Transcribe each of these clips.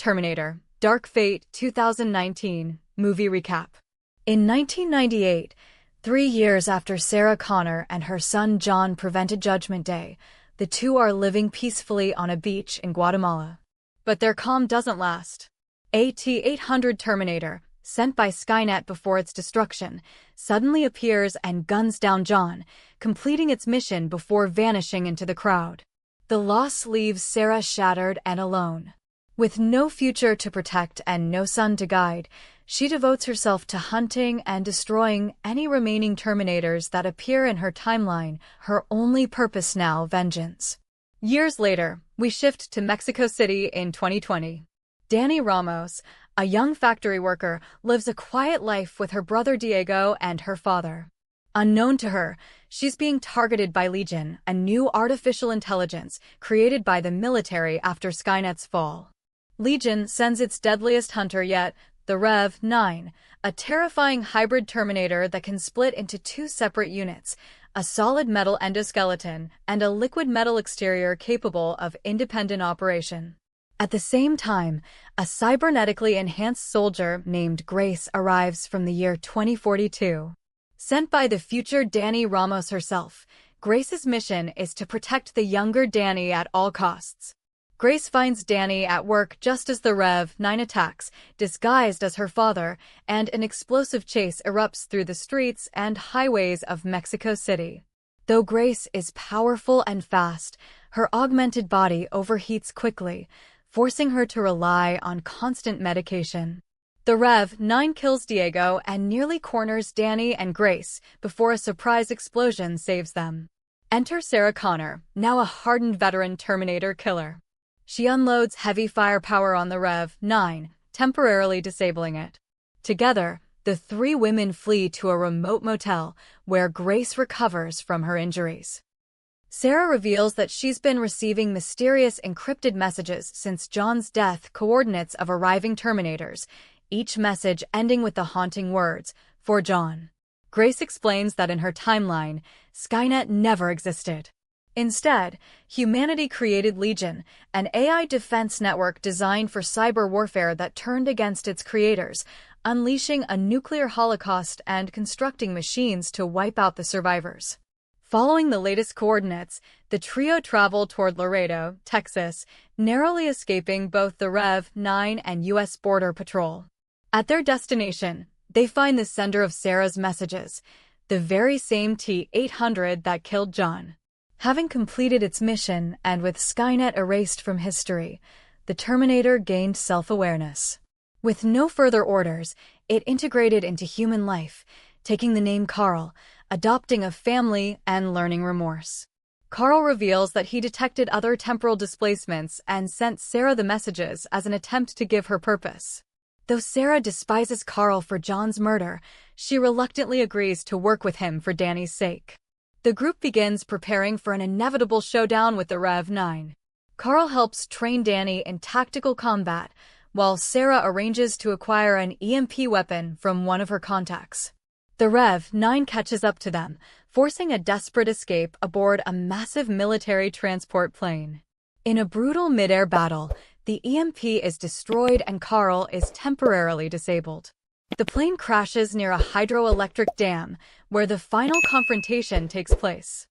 Terminator, Dark Fate 2019 movie recap. In 1998, 3 years after Sarah Connor and her son John prevented Judgment Day, the two are living peacefully on a beach in Guatemala. But their calm doesn't last. AT-800 Terminator, sent by Skynet before its destruction, suddenly appears and guns down John, completing its mission before vanishing into the crowd. The loss leaves Sarah shattered and alone. With no future to protect and no son to guide, she devotes herself to hunting and destroying any remaining Terminators that appear in her timeline, her only purpose now vengeance. Years later, we shift to Mexico City in 2020. Dani Ramos, a young factory worker, lives a quiet life with her brother Diego and her father. Unknown to her, she's being targeted by Legion, a new artificial intelligence created by the military after Skynet's fall. Legion sends its deadliest hunter yet, the Rev-9, a terrifying hybrid Terminator that can split into 2 separate units, a solid metal endoskeleton and a liquid metal exterior capable of independent operation. At the same time, a cybernetically enhanced soldier named Grace arrives from the year 2042. Sent by the future Dani Ramos herself, Grace's mission is to protect the younger Dani at all costs. Grace finds Dani at work just as the Rev-9 attacks, disguised as her father, and an explosive chase erupts through the streets and highways of Mexico City. Though Grace is powerful and fast, her augmented body overheats quickly, forcing her to rely on constant medication. The Rev-9 kills Diego and nearly corners Dani and Grace before a surprise explosion saves them. Enter Sarah Connor, now a hardened veteran Terminator killer. She unloads heavy firepower on the Rev-9, temporarily disabling it. Together, the 3 women flee to a remote motel where Grace recovers from her injuries. Sarah reveals that she's been receiving mysterious encrypted messages since John's death, coordinates of arriving Terminators, each message ending with the haunting words, "For John." Grace explains that in her timeline, Skynet never existed. Instead, humanity created Legion, an AI defense network designed for cyber warfare that turned against its creators, unleashing a nuclear holocaust and constructing machines to wipe out the survivors. Following the latest coordinates, the trio travel toward Laredo, Texas, narrowly escaping both the Rev-9 and U.S. Border Patrol. At their destination, they find the sender of Sarah's messages, the very same T-800 that killed John. Having completed its mission and with Skynet erased from history, the Terminator gained self-awareness. With no further orders, it integrated into human life, taking the name Carl, adopting a family and learning remorse. Carl reveals that he detected other temporal displacements and sent Sarah the messages as an attempt to give her purpose. Though Sarah despises Carl for John's murder, she reluctantly agrees to work with him for Dani's sake. The group begins preparing for an inevitable showdown with the Rev-9. Carl helps train Dani in tactical combat, while Sarah arranges to acquire an EMP weapon from one of her contacts. The Rev-9 catches up to them, forcing a desperate escape aboard a massive military transport plane. In a brutal mid-air battle, the EMP is destroyed and Carl is temporarily disabled. The plane crashes near a hydroelectric dam, where the final confrontation takes place.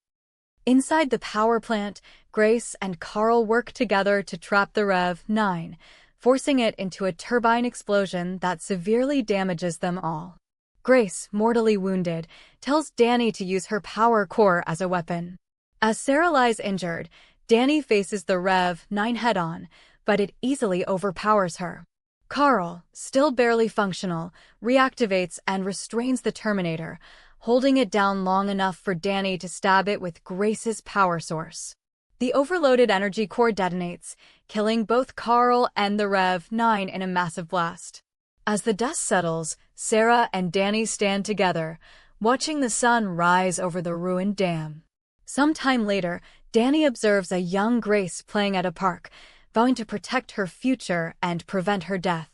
Inside the power plant, Grace and Carl work together to trap the Rev-9, forcing it into a turbine explosion that severely damages them all. Grace, mortally wounded, tells Dani to use her power core as a weapon. As Sarah lies injured, Dani faces the Rev-9 head-on, but it easily overpowers her. Carl, still barely functional, reactivates and restrains the Terminator, holding it down long enough for Dani to stab it with Grace's power source. The overloaded energy core detonates, killing both Carl and the Rev-9 in a massive blast. As the dust settles, Sarah and Dani stand together, watching the sun rise over the ruined dam. Some time later, Dani observes a young Grace playing at a park, vowing to protect her future and prevent her death.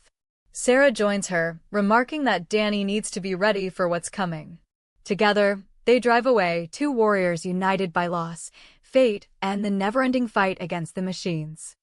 Sarah joins her, remarking that Dani needs to be ready for what's coming. Together, they drive away, 2 warriors united by loss, fate, and the never-ending fight against the machines.